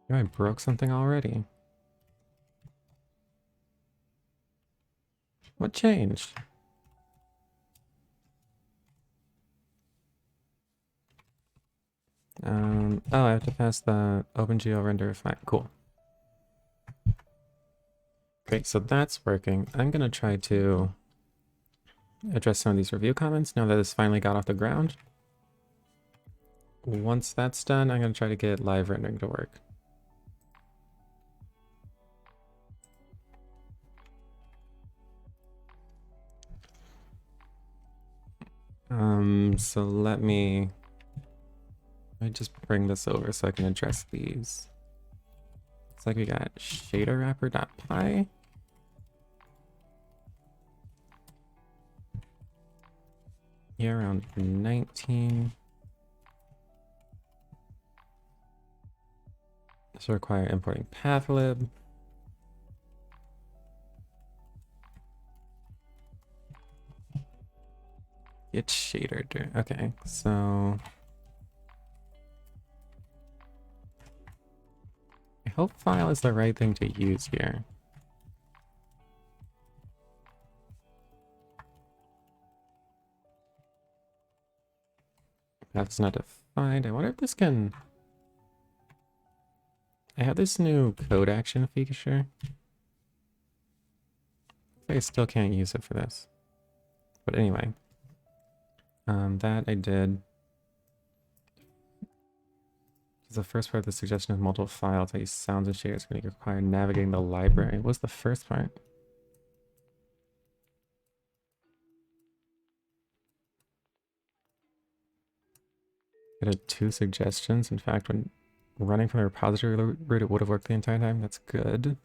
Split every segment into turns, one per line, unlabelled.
Oh, I broke something already. What changed? Oh, I have to pass the OpenGL render file. Cool. Great, so that's working. I'm gonna try to address some of these review comments now that it's finally got off the ground. Once that's done, I'm gonna try to get live rendering to work. So let me just bring this over so I can address these. Looks like we got shader wrapper.py. Here around 19. This will require importing pathlib. Get shader. Okay, so I hope file is the right thing to use here. That's not defined. I wonder if this can... I have this new code action feature. I still can't use it for this. But anyway. That I did. The first part of the suggestion of multiple files that use sounds and shaders going to require navigating the library. What's the first part? It had 2 suggestions. In fact, when running from the repository route, it would have worked the entire time. That's good.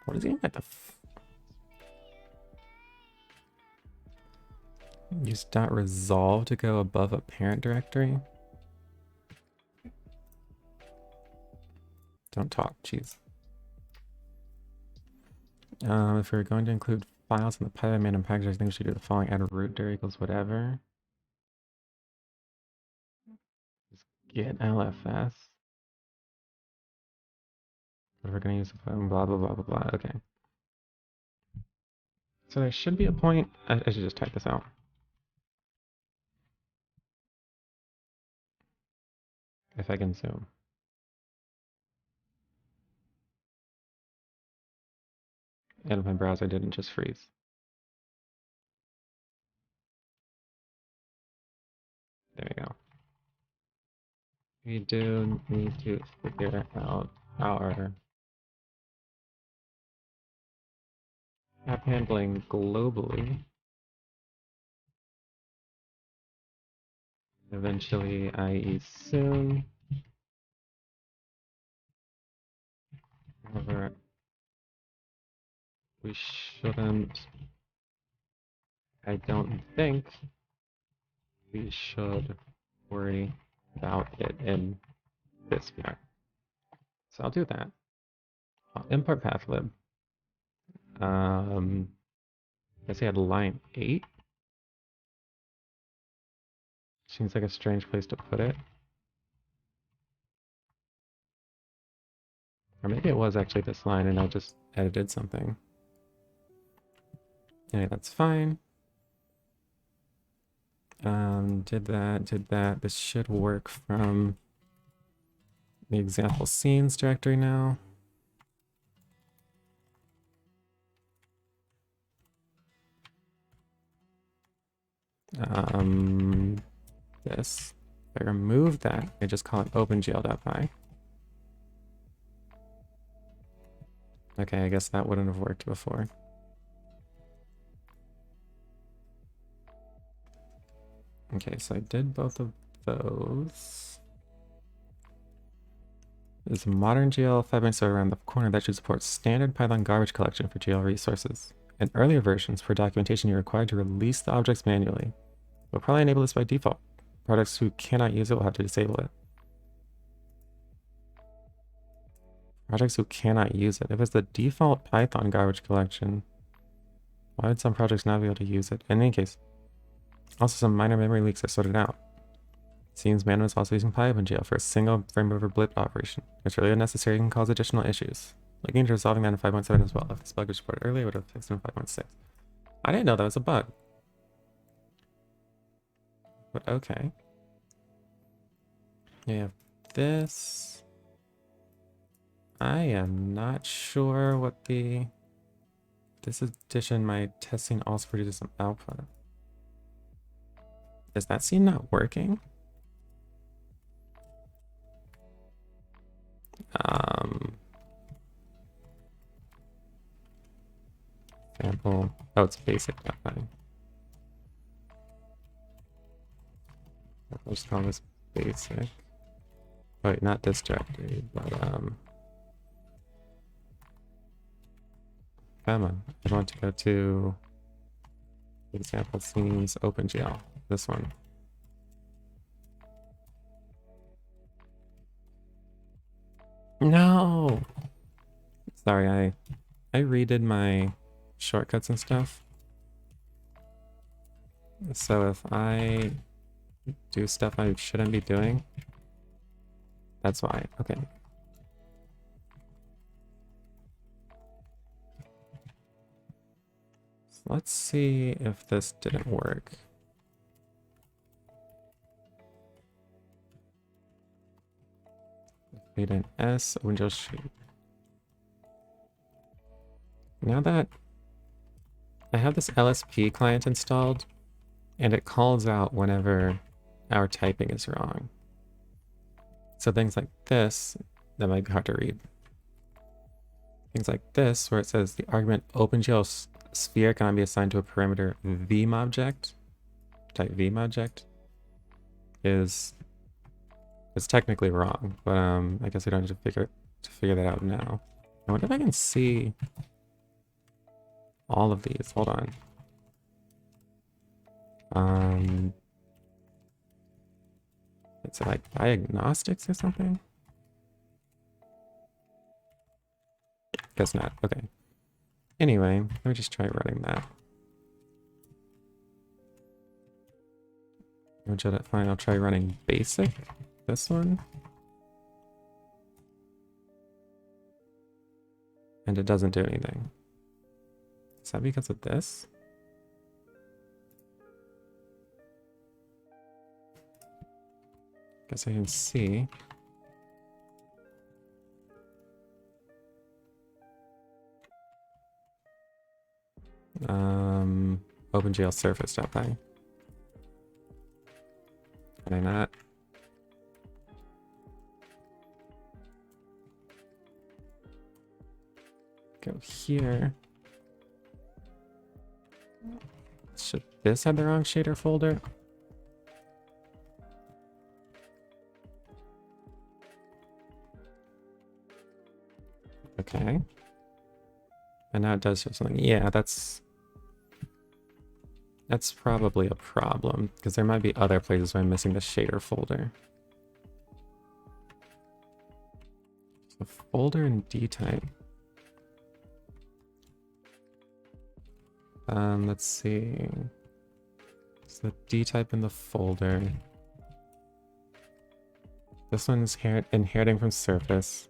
What is he at the use .resolve to go above a parent directory? Don't talk, jeez. If we're going to include files in the Python Manim package, I think we should do the following: add root dir equals whatever. Just get LFS. What we're going to use blah blah blah blah blah. Okay. So there should be a point. I should just type this out. If I can zoom. And if my browser didn't just freeze. There we go. We do need to figure out our app handling globally. Eventually, i.e. soon. However, we shouldn't. I don't think we should worry about it in this VR. So I'll do that. I'll import pathlib. I guess I had line 8. Seems like a strange place to put it. Or maybe it was actually this line and I just edited something. Okay, that's fine. Did that. This should work from the example scenes directory now. This. If I remove that, I just call it OpenGL.py. Okay, I guess that wouldn't have worked before. Okay, so I did both of those. There's a modern GL 5.0 around the corner that should support standard Python garbage collection for GL resources. In earlier versions, for documentation, you're required to release the objects manually. We'll probably enable this by default. Projects who cannot use it will have to disable it. Projects who cannot use it. If it's the default Python garbage collection, Why would some projects not be able to use it? In any case, also some minor memory leaks are sorted out. Seems Manim was also using OpenGL for a single frame over blip operation, which really unnecessary and can cause additional issues. Looking into resolving that in 5.7 as well. If this bug was reported earlier, it would have fixed it in 5.6. I didn't know that was a bug. But okay. You have this. I am not sure what the... This addition, my testing also produces some output. Does that seem not working? Sample. Oh, it's basic. Not fine. I'll just call this basic. Wait, not this directory, but come on. I want to go to, for example, seems OpenGL. This one. No. Sorry, I redid my shortcuts and stuff. So if I do stuff I shouldn't be doing, that's why. Okay. So let's see if this didn't work. Made an S, Windows sheet. Now that I have this LSP client installed, and it calls out whenever our typing is wrong. So things like this, that might be hard to read. Things like this, where it says the argument OpenGL sphere cannot be assigned to a parameter vmobject, type vmobject, is technically wrong, but I guess we don't need to figure that out now. I wonder if I can see all of these. Hold on. Is it like diagnostics or something? Guess not. Okay. Anyway, let me just try running that. Fine, I'll try running basic. This one. And it doesn't do anything. Is that because of this? Guess I can see. OpenGL surface.py. Can I not? Go here. Should this have the wrong shader folder? Okay. And now it does show something. Yeah, that's probably a problem, because there might be other places where I'm missing the shader folder. So folder and dtype. Let's see. It's the dtype in the folder. This one's inheriting from surface.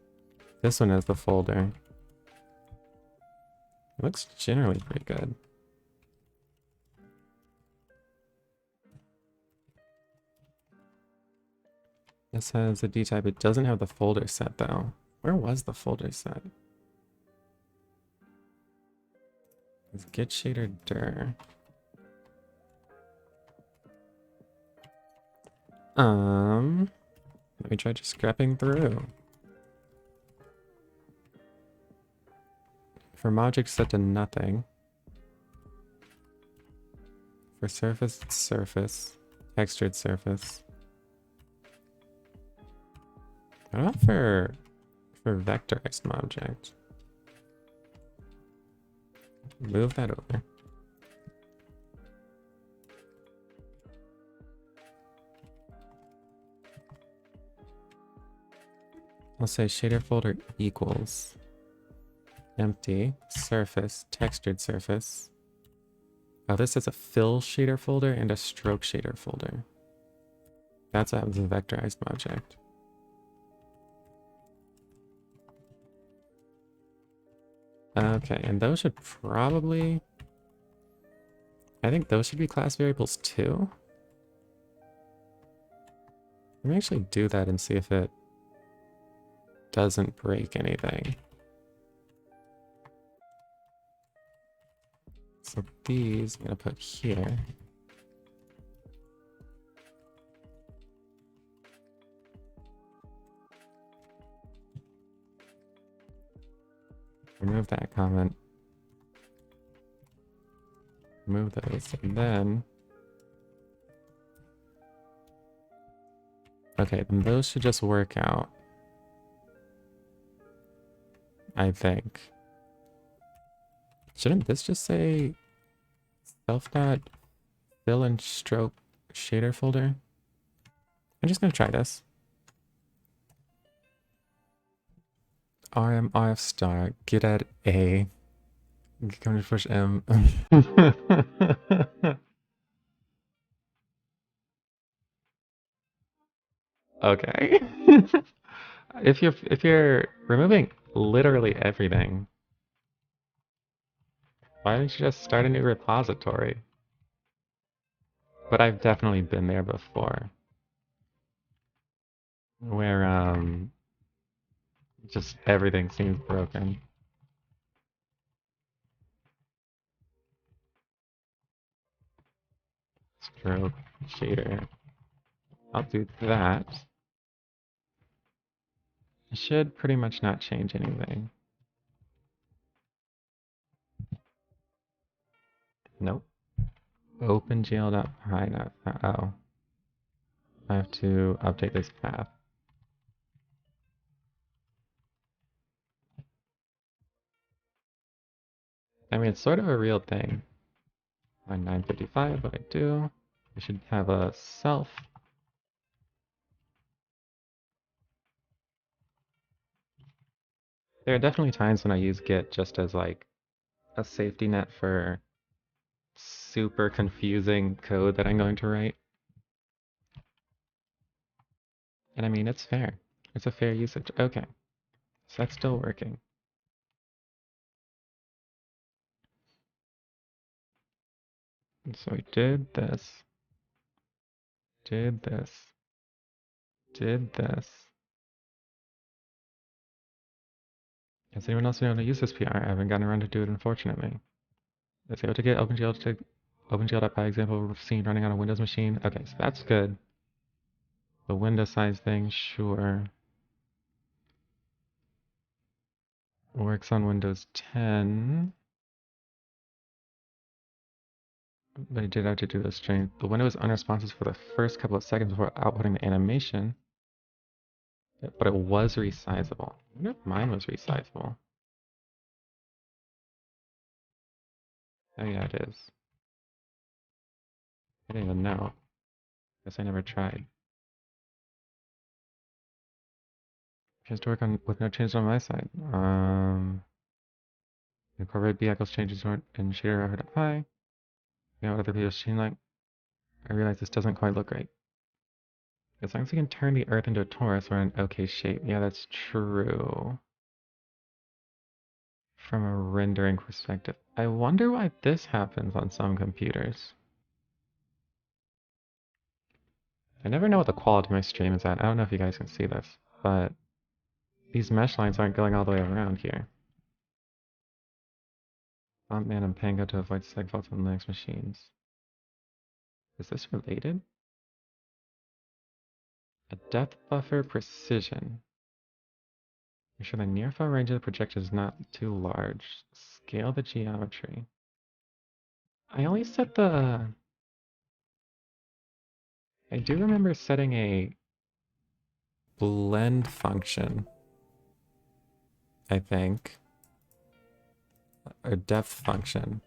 This one is the folder. It looks generally pretty good. This has a dtype. It doesn't have the folder set though. Where was the folder set? It's get shader dir. Let me try just scrapping through. For object set to nothing. For surface, it's surface. Textured surface. What about for vectorized object? Move that over. I'll say shader folder equals empty surface, textured surface, Oh, this is a fill shader folder and a stroke shader folder. That's what happens in a vectorized object. Okay, and those should probably... I think those should be class variables too. Let me actually do that and see if it doesn't break anything. So these I'm gonna put here. Remove that comment. Remove those, and then... Okay, then those should just work out. I think. Shouldn't this just say self.fill and stroke shader folder? I'm just gonna try this. RF star, get at A. Come to push M. Okay. if you're removing literally everything, why don't you just start a new repository? But I've definitely been there before. Where just everything seems broken. Stroke shader. I'll do that. It should pretty much not change anything. Nope. OpenGL.py. Oh. I have to update this path. I mean, it's sort of a real thing. On 955, what I do, we should have a self. There are definitely times when I use Git just as like a safety net for super confusing code that I'm going to write. And I mean, it's fair. It's a fair usage. Okay, so that's still working. And so we did this, did this, did this. Does anyone else know how to use this PR? I haven't gotten around to do it, unfortunately. Let's go to get OpenGL to OpenGL.py example we've seen running on a Windows machine. Okay, so that's good. The window size thing, sure. Works on Windows 10. But I did have to do this change. The window was unresponsive for the first couple of seconds before outputting the animation. But it was resizable. I wonder if mine was resizable. Oh yeah, it is. I didn't even know. Guess I never tried. Just to work on with no changes on my side. Incorporate B equals changes in shader router.py. You know what other people seem like? I realize this doesn't quite look right. As long as we can turn the Earth into a torus, we're in okay shape. Yeah, that's true. From a rendering perspective. I wonder why this happens on some computers. I never know what the quality of my stream is at. I don't know if you guys can see this, but these mesh lines aren't going all the way around here. Manim and Pango to avoid seg faults on Linux machines. Is this related? A depth buffer precision. Make sure the near field range of the projection is not too large. Scale the geometry. I only set the... I do remember setting a blend function, I think. Or depth function.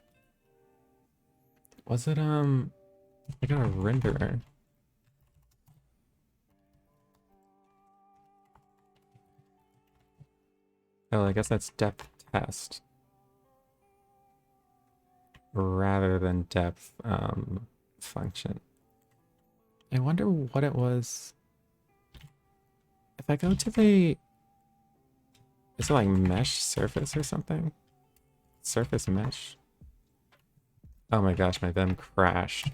Was it, I got a renderer. Oh, I guess that's depth test. rather than depth function. I wonder what it was. If I go to the, is it like mesh surface or something? Surface mesh? Oh my gosh, my Vim crashed.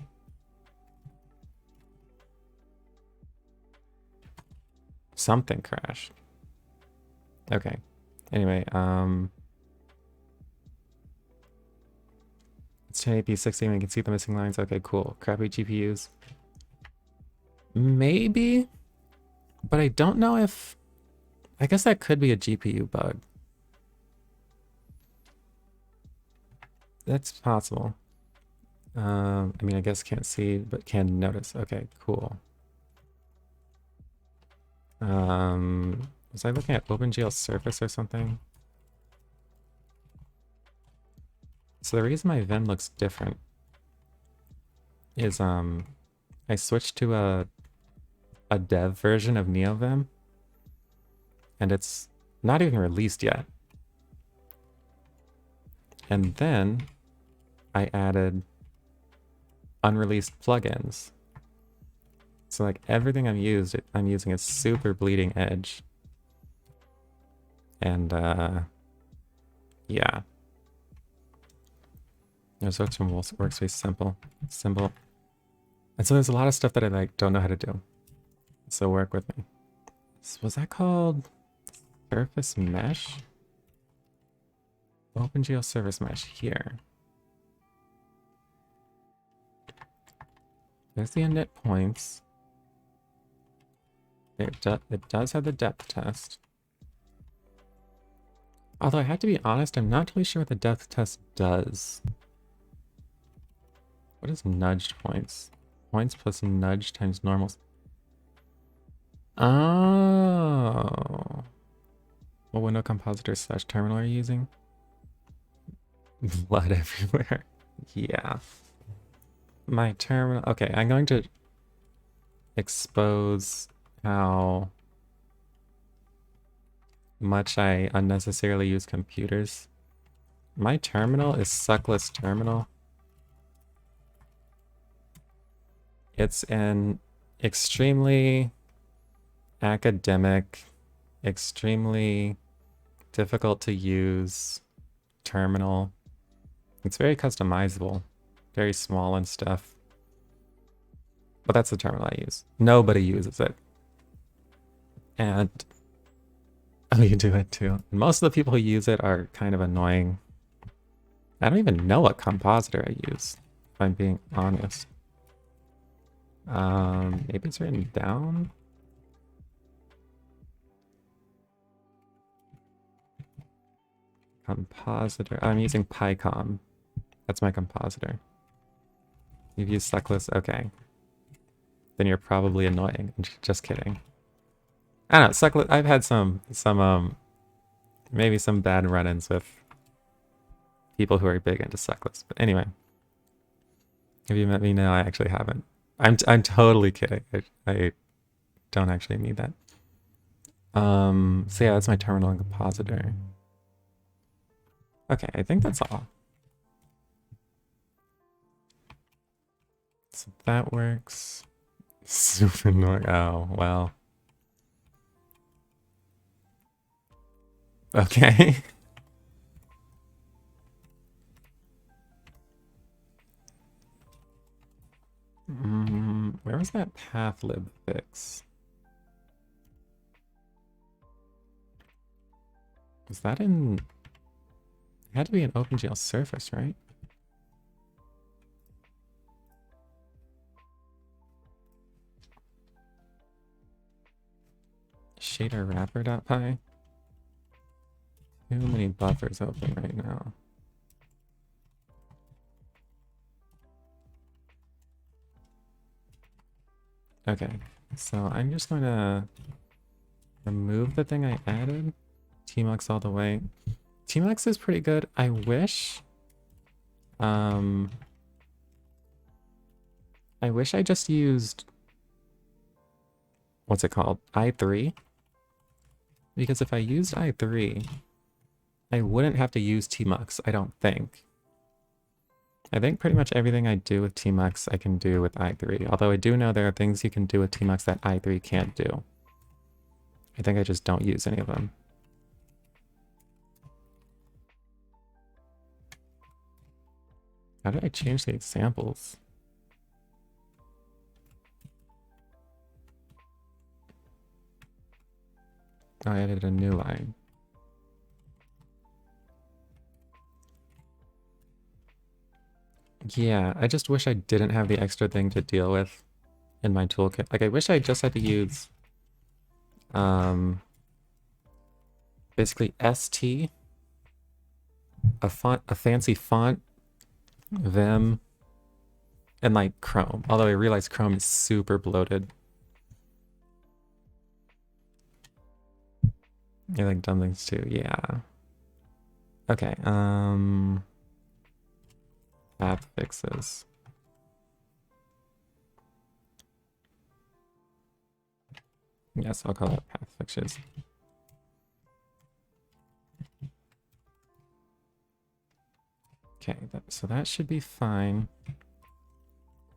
Something crashed. Okay. Anyway, it's 1080p 60 and we can see the missing lines. Okay, cool. Crappy GPUs. Maybe, but I don't know if, I guess that could be a GPU bug. That's possible. I mean, I guess can't see, but can notice. Okay, cool. Was I looking at OpenGL surface or something? So the reason my Vim looks different is I switched to a dev version of NeoVim, and it's not even released yet. And then I added unreleased plugins. So like everything I'm using is super bleeding edge. And yeah. There's from workspace symbol. And so there's a lot of stuff that I like don't know how to do. So work with me. So was that called surface mesh? OpenGL surface mesh here. There's the init points. It does have the depth test. Although I have to be honest, I'm not totally sure what the depth test does. What is nudged points? Points plus nudge times normals. Oh. What window compositor / terminal are you using? Blood everywhere. Yeah. My terminal. Okay, I'm going to expose how much I unnecessarily use computers. My terminal is suckless terminal. It's an extremely academic, extremely difficult to use terminal. It's very customizable, very small and stuff. But that's the terminal I use. Nobody uses it. And oh, you do it too. And most of the people who use it are kind of annoying. I don't even know what compositor I use, if I'm being honest. Maybe it's written down. Compositor. I'm using PyCom. That's my compositor. You've used suckless? Okay. Then you're probably annoying. Just kidding. I don't know, suckless. I've had some maybe some bad run-ins with people who are big into suckless. But anyway, if you met me now, I actually haven't. I'm totally kidding. I don't actually mean that. So yeah, that's my terminal and compositor. Okay, I think that's all. So that works. Super annoying. Oh, well. Okay. Where was that pathlib fix? Was that in... It had to be an OpenGL surface, right? Shader wrapper.py? Too many buffers open right now. Okay, so I'm just going to remove the thing I added. Tmux all the way. Tmux is pretty good. I wish I just used, what's it called? i3. Because if I used i3, I wouldn't have to use tmux, I don't think. I think pretty much everything I do with Tmux I can do with i3. Although I do know there are things you can do with Tmux that i3 can't do. I think I just don't use any of them. How did I change the examples? Oh, I added a new line. Yeah, I just wish I didn't have the extra thing to deal with in my toolkit. Like, I wish I just had to use basically ST, a fancy font, Vim, and like Chrome. Although I realize Chrome is super bloated. I like dumb things too, yeah. Okay, path fixes. Yes, I'll call it path fixes. Okay, so that should be fine.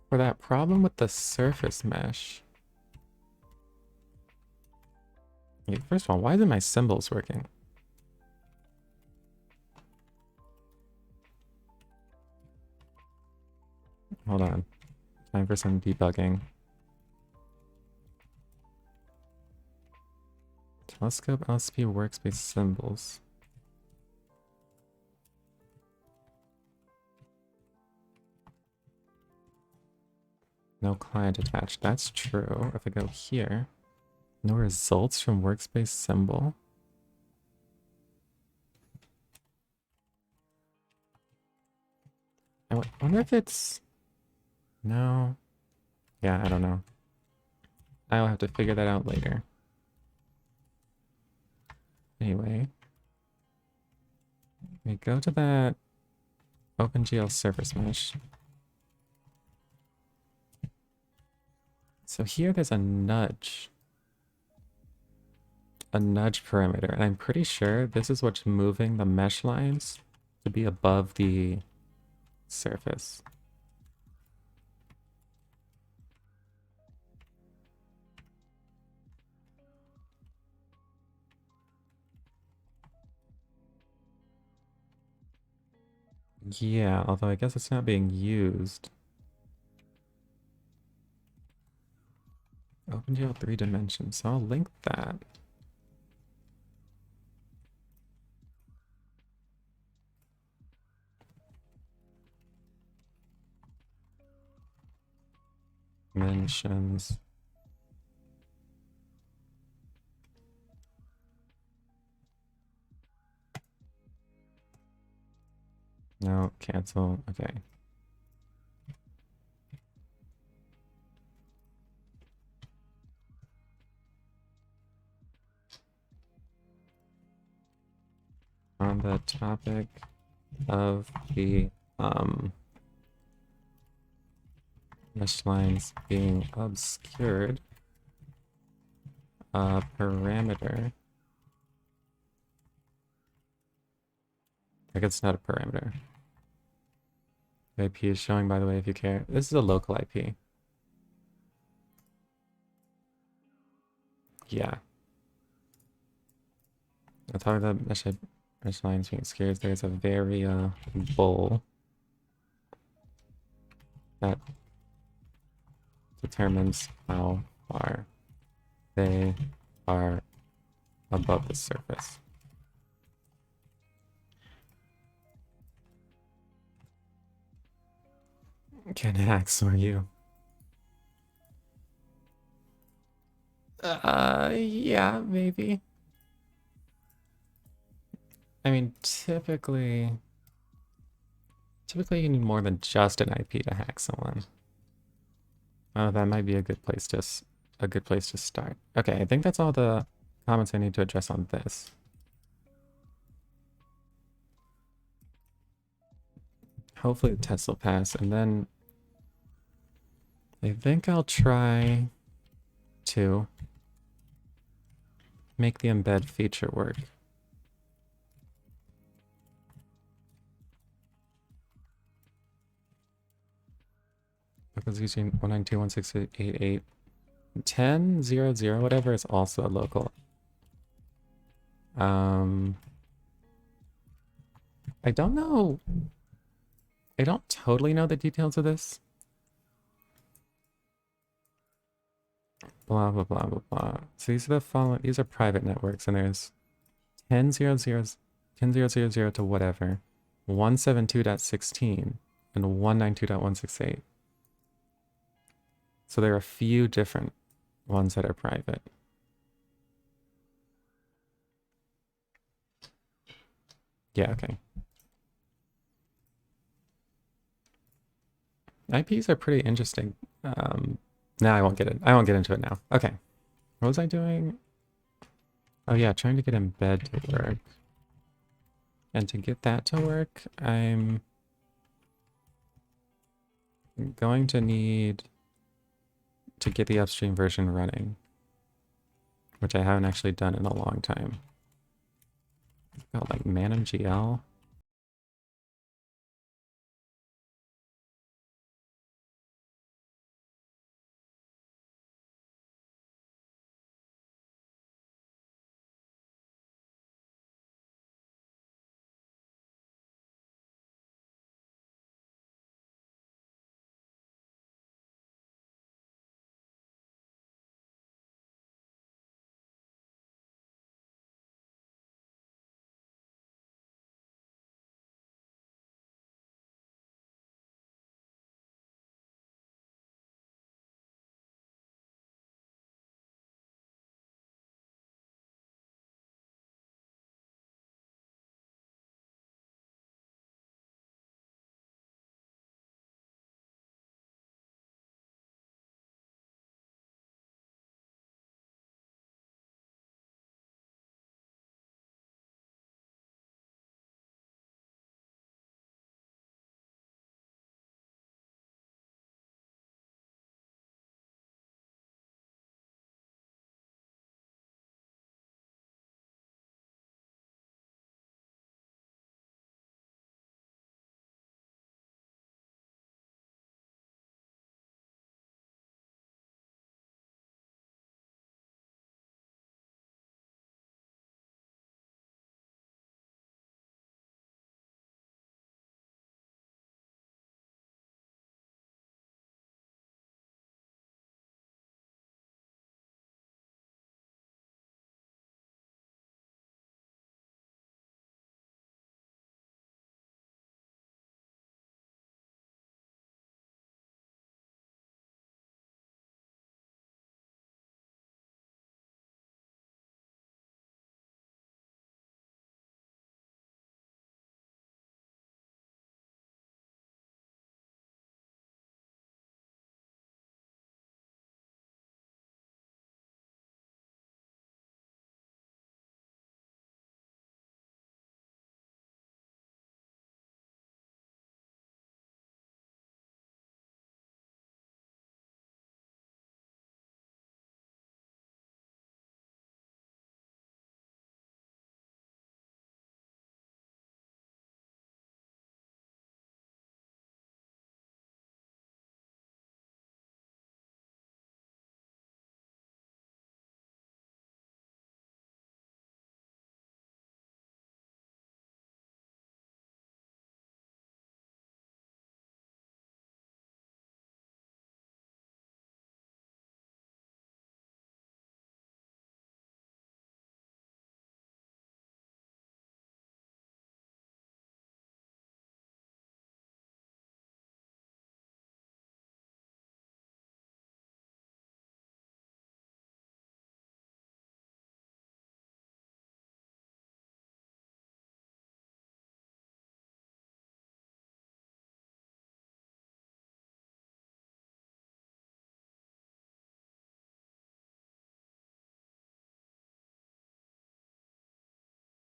For that problem with the surface mesh. Wait, first of all, why isn't my symbols working? Hold on. Time for some debugging. Telescope LSP workspace symbols. No client attached. That's true. If I go here, no results from workspace symbol. I wonder if it's... No. Yeah, I don't know. I'll have to figure that out later. Anyway. We go to that OpenGL surface mesh. So here there's a nudge parameter, and I'm pretty sure this is what's moving the mesh lines to be above the surface. Yeah, although I guess it's not being used. OpenGL 3 dimensions, so I'll link that. Dimensions. No, cancel. Okay. On the topic of the mesh lines being obscured, parameter. I guess it's not a parameter. The IP is showing, by the way, if you care. This is a local IP. Yeah. I'll talk about mesh lines being obscured. There's a very bowl that determines how far they are above the surface. Can hacksaw you? Yeah, maybe. I mean, typically you need more than just an IP to hack someone. Oh, that might be a good place to start. Okay, I think that's all the comments I need to address on this. Hopefully the test will pass, and then I think I'll try to make the embed feature work. because using 192.168.8. 10.0.0, whatever, is also a local. I don't know. I don't totally know the details of this. Blah, blah, blah, blah, blah. So these are the following, these are private networks, and there's 10.0.0 to whatever, 172.16, and 192.168. So there are a few different ones that are private. Yeah, okay. IPs are pretty interesting. Now I won't get into it now. Okay. What was I doing? Oh yeah, trying to get embed to work. And to get that to work, I'm going to need to get the upstream version running, which I haven't actually done in a long time. Got like Manim GL.